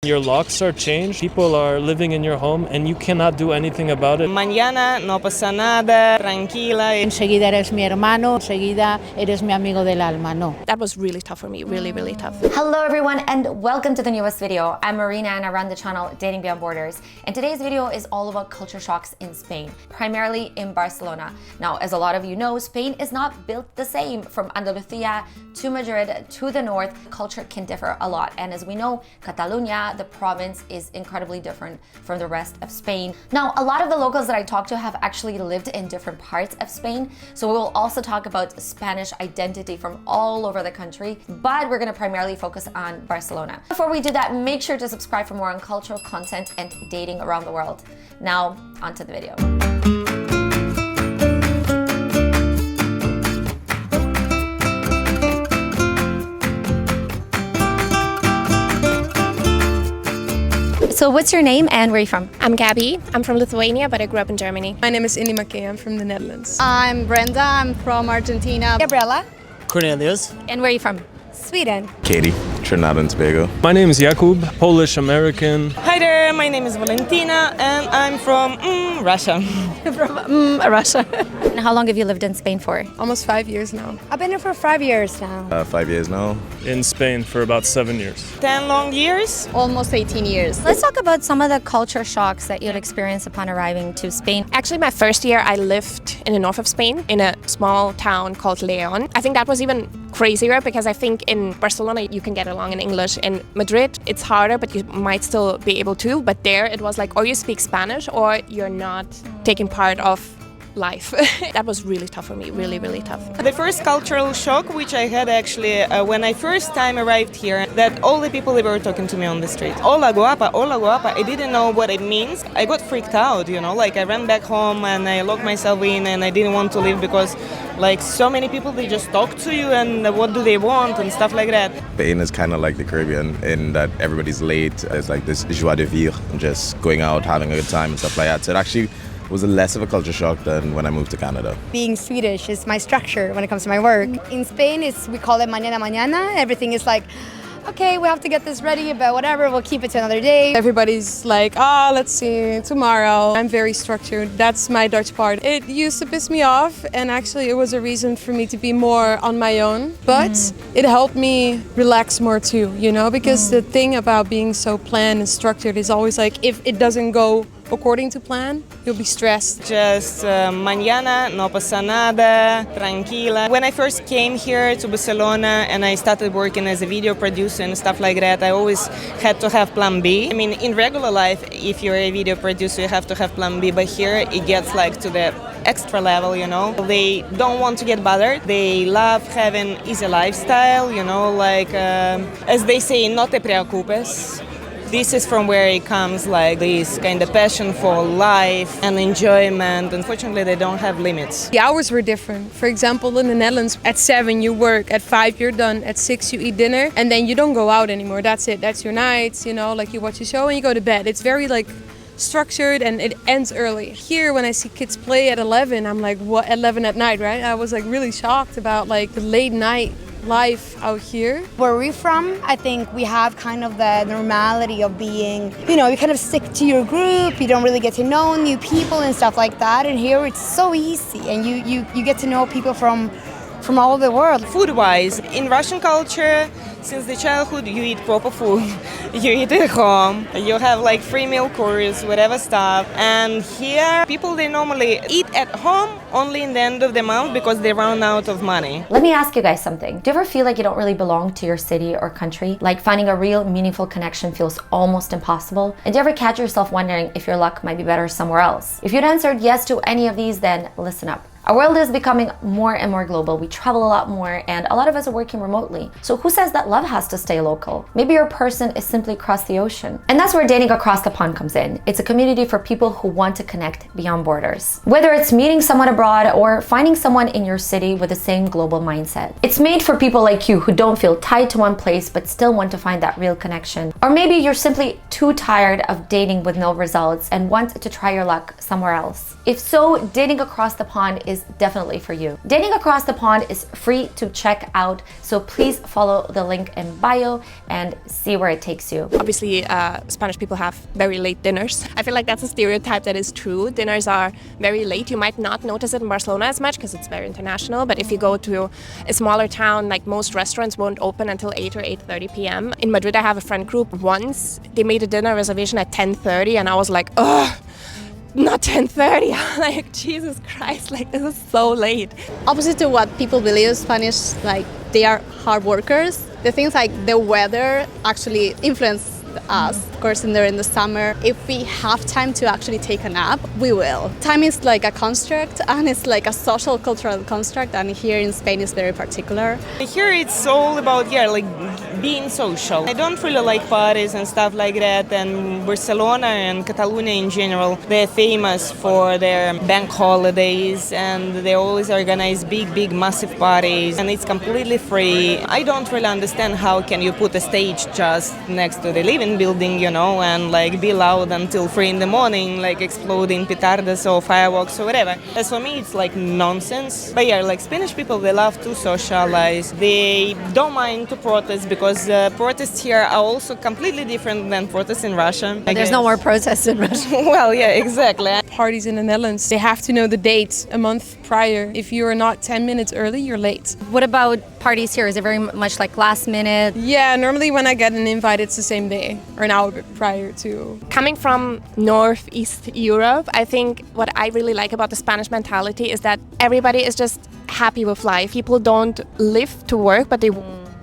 Your locks are changed, people are living in your home and you cannot do anything about it. Mañana no pasa nada, tranquila. Enseguida eres mi hermano, enseguida eres mi amigo del alma, no. That was really tough for me, really tough. Hello everyone and welcome to the newest video. I'm Marina and I run the channel Dating Beyond Borders. And today's video is all about culture shocks in Spain, primarily in Barcelona. Now, as a lot of you know, Spain is not built the same. From Andalusia to Madrid to the north, culture can differ a lot. And as we know, Catalonia, the province, is incredibly different from the rest of Spain. Now, a lot of the locals that I talked to have actually lived in different parts of Spain. So we will also talk about Spanish identity from all over the country, but we're gonna primarily focus on Barcelona. Before we do that, make sure to subscribe for more on cultural content and dating around the world. Now, onto the video. So what's your name and where are you from? I'm Gabby. I'm from Lithuania, but I grew up in Germany. My name is Indy McKay. I'm from the Netherlands. I'm Brenda. I'm from Argentina. Gabriela. Cornelius. And where are you from? Sweden. Katie, Trinidad and Tobago. My name is Jakub, Polish-American. Hi there, my name is Valentina and I'm from Russia. From Russia. And how long have you lived in Spain for? Almost 5 years now. I've been here for 5 years now. 5 years now. In Spain for about 7 years. 10 long years. Almost 18 years. Let's talk about some of the culture shocks that you'd experience upon arriving to Spain. Actually, my first year I lived in the north of Spain in a small town called Leon. I think that was even crazier because I think in Barcelona you can get along in English. In Madrid it's harder, but you might still be able to. But there it was like, or you speak Spanish or you're not taking part of life. That was really tough for me, really tough. The first cultural shock which I had actually when I first time arrived here, that all the people they were talking to me on the street. Hola guapa, hola guapa. I didn't know what it means. I got freaked out, you know, like I ran back home and I locked myself in and I didn't want to leave because like so many people, they just talk to you and what do they want and stuff like that. Spain is kind of like the Caribbean in that everybody's late. It's like this joie de vivre, just going out, having a good time and stuff like that. So it actually was less of a culture shock than when I moved to Canada. Being Swedish is my structure when it comes to my work. In Spain, we call it mañana mañana. Everything is like, okay, we have to get this ready, but whatever, we'll keep it to another day. Everybody's like, let's see, tomorrow. I'm very structured. That's my Dutch part. It used to piss me off, and actually it was a reason for me to be more on my own. But it helped me relax more too, you know, because the thing about being so planned and structured is always like, if it doesn't go according to plan, you'll be stressed. Just mañana no pasa nada, tranquila. When I first came here to Barcelona and I started working as a video producer and stuff like that, I always had to have plan B. I mean, in regular life, if you're a video producer, you have to have plan B, but here it gets like to the extra level, you know. They don't want to get bothered. They love having easy lifestyle, you know, like as they say, no te preocupes. This is from where it comes, like this kind of passion for life and enjoyment. Unfortunately, they don't have limits. The hours were different. For example, in the Netherlands, at 7 you work, at 5 you're done, at 6 you eat dinner, and then you don't go out anymore. That's it. That's your nights, you know, like you watch a show and you go to bed. It's very like structured and it ends early. Here, when I see kids play at 11, I'm like, what, 11 at night, right? I was like really shocked about like the late night life out here. Where we're from, I think we have kind of the normality of being, you know, you kind of stick to your group, you don't really get to know new people and stuff like that. And here it's so easy and you get to know people from all over the world. Food-wise, in Russian culture, since the childhood, you eat proper food. You eat at home. You have like free meal course, whatever stuff. And here, people, they normally eat at home only in the end of the month because they run out of money. Let me ask you guys something. Do you ever feel like you don't really belong to your city or country? Like finding a real meaningful connection feels almost impossible? And do you ever catch yourself wondering if your luck might be better somewhere else? If you'd answered yes to any of these, then listen up. Our world is becoming more and more global. We travel a lot more and a lot of us are working remotely. So who says that love has to stay local? Maybe your person is simply across the ocean. And that's where Dating Across the Pond comes in. It's a community for people who want to connect beyond borders. Whether it's meeting someone abroad or finding someone in your city with the same global mindset. It's made for people like you who don't feel tied to one place but still want to find that real connection. Or maybe you're simply too tired of dating with no results and want to try your luck somewhere else. If so, Dating Across the Pond is is definitely for you. Dating across the pond is free to check out, so please follow the link in bio and see where it takes you. Obviously, Spanish people have very late dinners. I feel like that's a stereotype that is true. Dinners are very late. You might not notice it in Barcelona as much because it's very international, but if you go to a smaller town, like most restaurants won't open until 8 or 8:30 p.m. In Madrid, I have a friend group. Once they made a dinner reservation at 10:30 and I was like, ugh, not 10:30. Like, Jesus Christ, like, this is so late. Opposite to what people believe, Spanish, like, they are hard workers. The things like the weather actually influence us. Of course, in the summer, if we have time to actually take a nap, we will. Time is like a construct, and it's like a social cultural construct, and here in Spain is very particular. Here it's all about, like being social. I don't really like parties and stuff like that, and Barcelona and Catalonia in general, they're famous for their bank holidays, and they always organize big, massive parties, and it's completely free. I don't really understand how can you put a stage just next to the living building, and like be loud until 3 in the morning, like exploding petardas or fireworks or whatever. As for me, it's like nonsense. But yeah, like Spanish people, they love to socialize. They don't mind to protest because protests here are also completely different than protests in Russia. There's no more protests in Russia. Well, yeah, exactly. Parties in the Netherlands, they have to know the date a month prior. If you are not 10 minutes early, you're late. What about parties here? Is it very much like last minute? Yeah, normally when I get an invite, it's the same day or an hour prior to. Coming from Northeast Europe, I think what I really like about the Spanish mentality is that everybody is just happy with life. People don't live to work, but they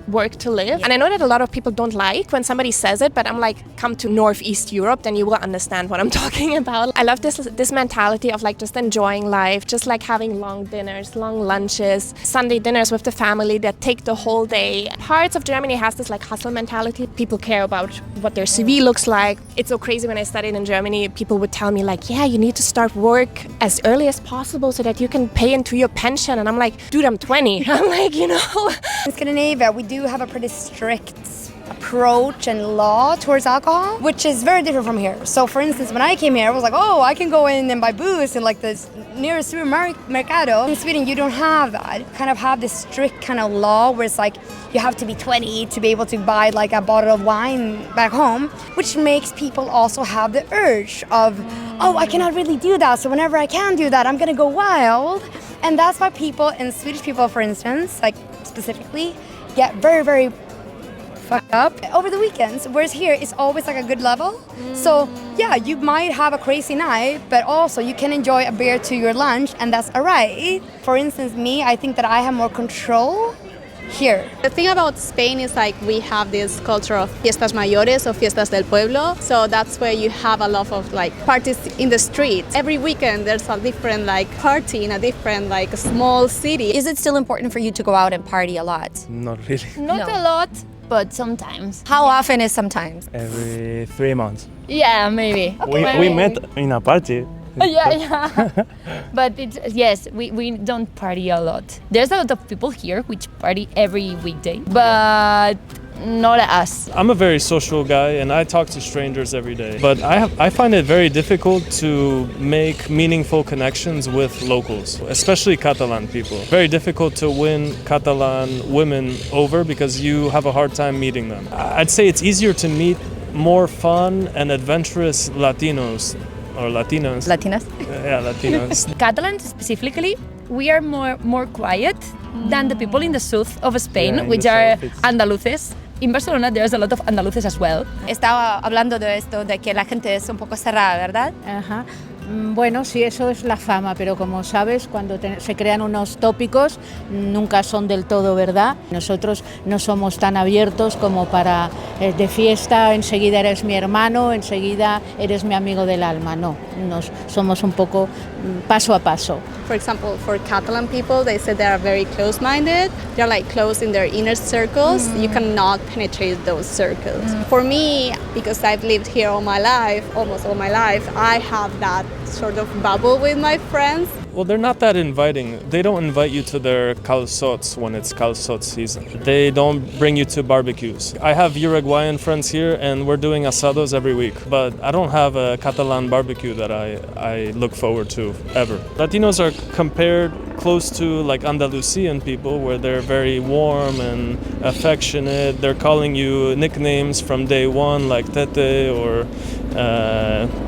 work to live. And I know that a lot of people don't like when somebody says it, but I'm like, come to Northeast Europe, then you will understand what I'm talking about. I love this mentality of like just enjoying life, just like having long dinners, long lunches, Sunday dinners with the family that take the whole day. Parts of Germany has this like hustle mentality. People care about what their CV looks like. It's so crazy when I studied in Germany, people would tell me like, yeah, you need to start work as early as possible so that you can pay into your pension. And I'm like, dude, I'm 20. I'm like, In Scandinavia, we do have a pretty strict approach and law towards alcohol, which is very different from here. So for instance, when I came here, I was like, oh, I can go in and buy booze in like this nearest supermercado. In Sweden, you don't have that. You kind of have this strict kind of law where it's like you have to be 20 to be able to buy like a bottle of wine back home, which makes people also have the urge of, oh, I cannot really do that. So whenever I can do that, I'm gonna go wild. And that's why people, and Swedish people, for instance, like specifically, get very fucked up over the weekends, whereas here it's always like a good level. So yeah, you might have a crazy night, but also you can enjoy a beer to your lunch, and that's alright. For instance, me, I think that I have more control here. The thing about Spain is like we have this culture of fiestas mayores or fiestas del pueblo, so that's where you have a lot of like parties in the street. Every weekend there's a different like party in a different like small city. Is it still important for you to go out and party a lot? Not really. Not a lot, but sometimes. How often is sometimes? Every 3 months. Yeah, maybe. We met in a party. Yeah. But yes, we don't party a lot. There's a lot of people here which party every weekday, but not us. I'm a very social guy and I talk to strangers every day. But I find it very difficult to make meaningful connections with locals, especially Catalan people. Very difficult to win Catalan women over because you have a hard time meeting them. I'd say it's easier to meet more fun and adventurous Latinos or Latinas. Latinas? Yeah, Latinos. Catalans specifically, we are more quiet than the people in the south of Spain, which are andaluces. In Barcelona, there's a lot of andaluces as well. Estaba hablando de esto, de que la gente es un poco cerrada, ¿verdad? Ajá. Bueno, sí, eso es la fama, pero como sabes, cuando se crean unos tópicos, nunca son del todo verdad. Nosotros no somos tan abiertos como para de fiesta, enseguida eres mi hermano, enseguida eres mi amigo del alma. No, somos un poco paso a paso. For example, for Catalan people, they say they are very close-minded. They're like close in their inner circles. You cannot penetrate those circles. For me, because I've lived here all my life, almost all my life, I have that sort of bubble with my friends. Well, they're not that inviting. They don't invite you to their calçots when it's calçot season. They don't bring you to barbecues. I have Uruguayan friends here and we're doing asados every week, but I don't have a Catalan barbecue that I look forward to ever. Latinos are compared close to like Andalusian people where they're very warm and affectionate. They're calling you nicknames from day one like Tete or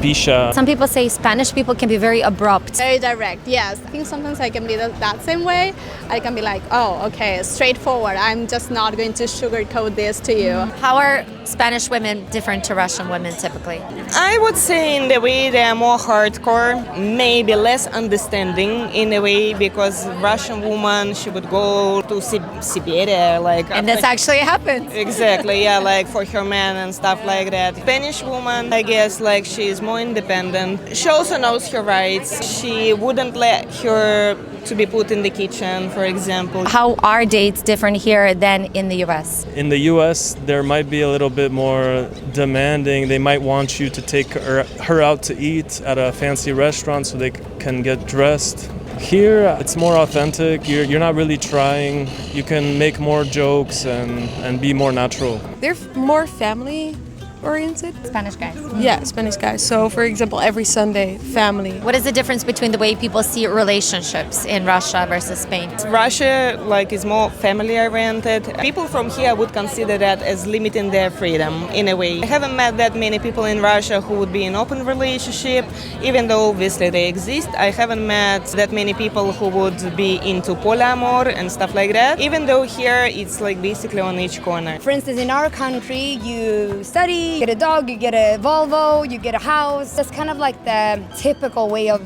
Pisha. Some people say Spanish people can be very abrupt. Very direct, yes. I think sometimes I can be that same way. I can be like, oh, okay, straightforward. I'm just not going to sugarcoat this to you. How are Spanish women different to Russian women typically? I would say in the way they are more hardcore, maybe less understanding in a way, because Russian woman, she would go to Siberia, like... And this actually happens. Exactly, yeah, like for her man and stuff like that. Spanish woman, I guess, like she is more independent. She also knows her rights. She wouldn't let her to be put in the kitchen, for example. How are dates different here than in the US? In the US, there might be a little bit more demanding. They might want you to take her out to eat at a fancy restaurant so they can get dressed. Here, it's more authentic. You're not really trying. You can make more jokes and be more natural. They're more family oriented. Spanish guys. Yeah, Spanish guys. So for example, every Sunday, family. What is the difference between the way people see relationships in Russia versus Spain? Russia is more family oriented. People from here would consider that as limiting their freedom in a way. I haven't met that many people in Russia who would be in open relationship, even though obviously they exist. I haven't met that many people who would be into polyamor and stuff like that, even though here it's basically on each corner. For instance, in our country, you study, you get a dog, you get a Volvo, you get a house. That's kind of like the typical way of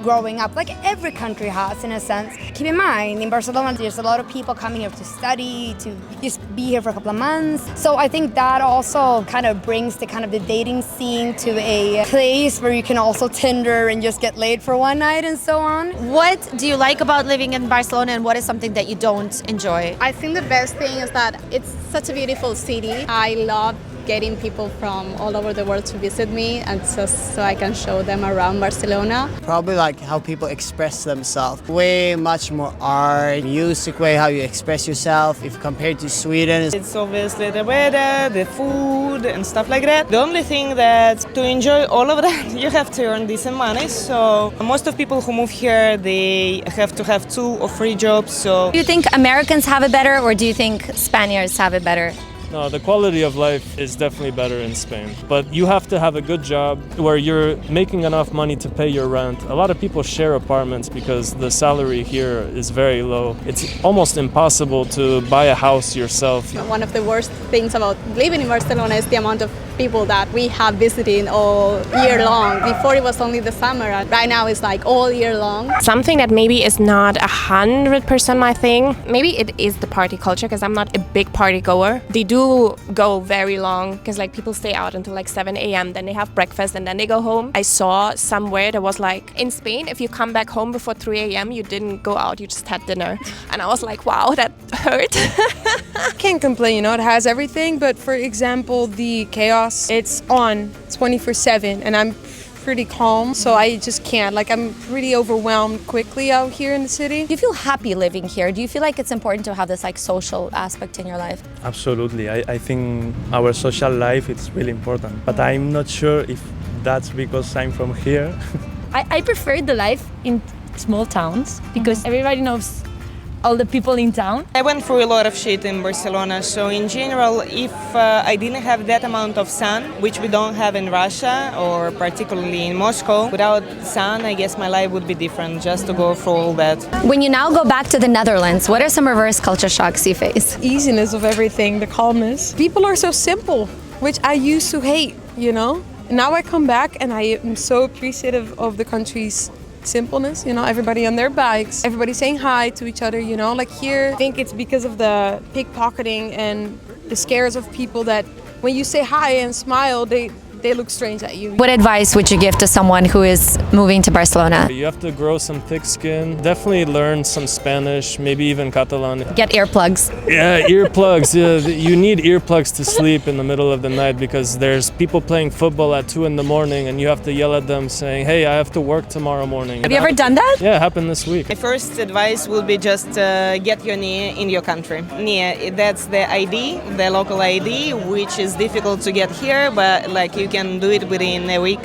growing up, like every country has in a sense. Keep in mind, in Barcelona, there's a lot of people coming here to study, to just be here for a couple of months. So I think that also kind of brings the dating scene to a place where you can also Tinder and just get laid for one night and so on. What do you like about living in Barcelona and what is something that you don't enjoy? I think the best thing is that it's such a beautiful city. I love getting people from all over the world to visit me and just so I can show them around Barcelona. Probably like how people express themselves. Way much more art, music, way how you express yourself if compared to Sweden. It's obviously the weather, the food and stuff like that. The only thing that to enjoy all of that, you have to earn decent money. So most of people who move here, they have to have 2 or 3 jobs. So Do you think Americans have it better or do you think Spaniards have it better? No, the quality of life is definitely better in Spain, but you have to have a good job where you're making enough money to pay your rent. A lot of people share apartments because the salary here is very low. It's almost impossible to buy a house yourself. One of the worst things about living in Barcelona is the amount of people that we have visiting all year long. Before it was only the summer, and right now it's all year long. Something that maybe is not 100% my thing, maybe it is the party culture because I'm not a big party goer. They do go very long because people stay out until 7 a.m. then they have breakfast and then they go home. I saw somewhere there was in Spain, if you come back home before 3 a.m. you didn't go out, you just had dinner. And I was like, wow, that hurt. Can't complain, it has everything, but for example, the chaos, it's on 24/7 and I'm pretty calm, so I just can't. I'm pretty overwhelmed quickly out here in the city. Do you feel happy living here? Do you feel like it's important to have this social aspect in your life? Absolutely. I think our social life is really important, but I'm not sure if that's because I'm from here. I prefer the life in small towns because everybody knows all the people in town. I went through a lot of shit in Barcelona, so in general, if I didn't have that amount of sun, which we don't have in Russia or particularly in Moscow, without sun, I guess my life would be different just to go through all that. When you now go back to the Netherlands, what are some reverse culture shocks you face? Easiness of everything, the calmness. People are so simple, which I used to hate, Now I come back and I am so appreciative of the country's simpleness, everybody on their bikes, everybody saying hi to each other, here, I think it's because of the pickpocketing and the scares of people that when you say hi and smile, they look strange at you. What advice would you give to someone who is moving to Barcelona? You have to grow some thick skin, definitely learn some Spanish, maybe even Catalan. Get earplugs. Yeah, earplugs. Yeah, you need earplugs to sleep in the middle of the night because there's people playing football at 2 a.m. and you have to yell at them saying, hey, I have to work tomorrow morning. Have you ever done that? Yeah, it happened this week. My first advice will be just get your NIE in your country. NIE, that's the ID, the local ID, which is difficult to get here, but like you can do it within a week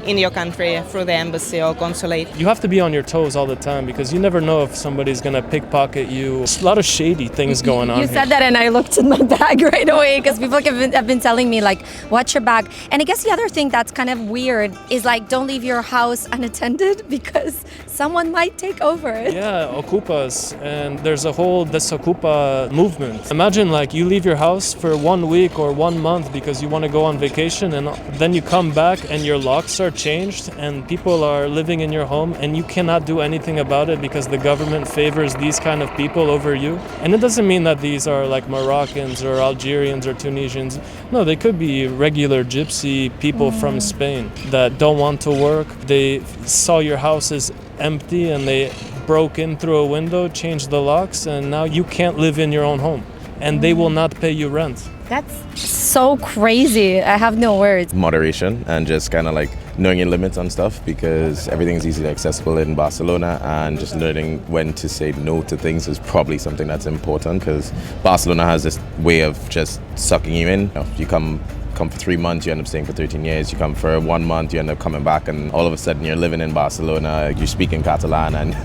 in your country through the embassy or consulate. You have to be on your toes all the time because you never know if somebody's gonna pickpocket you. There's a lot of shady things going on. You said that and I looked in my bag right away because people have been telling me like, watch your bag. And I guess the other thing that's kind of weird is like, don't leave your house unattended because someone might take over it. Yeah, okupas, and there's a whole desokupa movement. Imagine like you leave your house for 1 week or 1 month because you want to go on vacation and then you come back and your locks are changed and people are living in your home and you cannot do anything about it because the government favors these kind of people over you. And it doesn't mean that these are like Moroccans or Algerians or Tunisians. No, they could be regular gypsy people from Spain that don't want to work. They saw your house is empty and they broke in through a window, changed the locks, and now you can't live in your own home and they will not pay you rent. That's so crazy. I have no words. Moderation and just kind of like knowing your limits on stuff because everything's easily accessible in Barcelona, and just learning when to say no to things is probably something that's important because Barcelona has this way of just sucking you in. You come for 3 months, you end up staying for 13 years. You come for 1 month, you end up coming back, and all of a sudden you're living in Barcelona, you speak in Catalan, and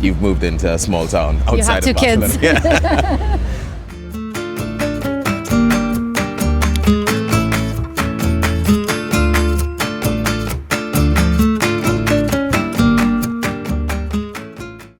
you've moved into a small town outside of Barcelona. You have 2 kids. Yeah.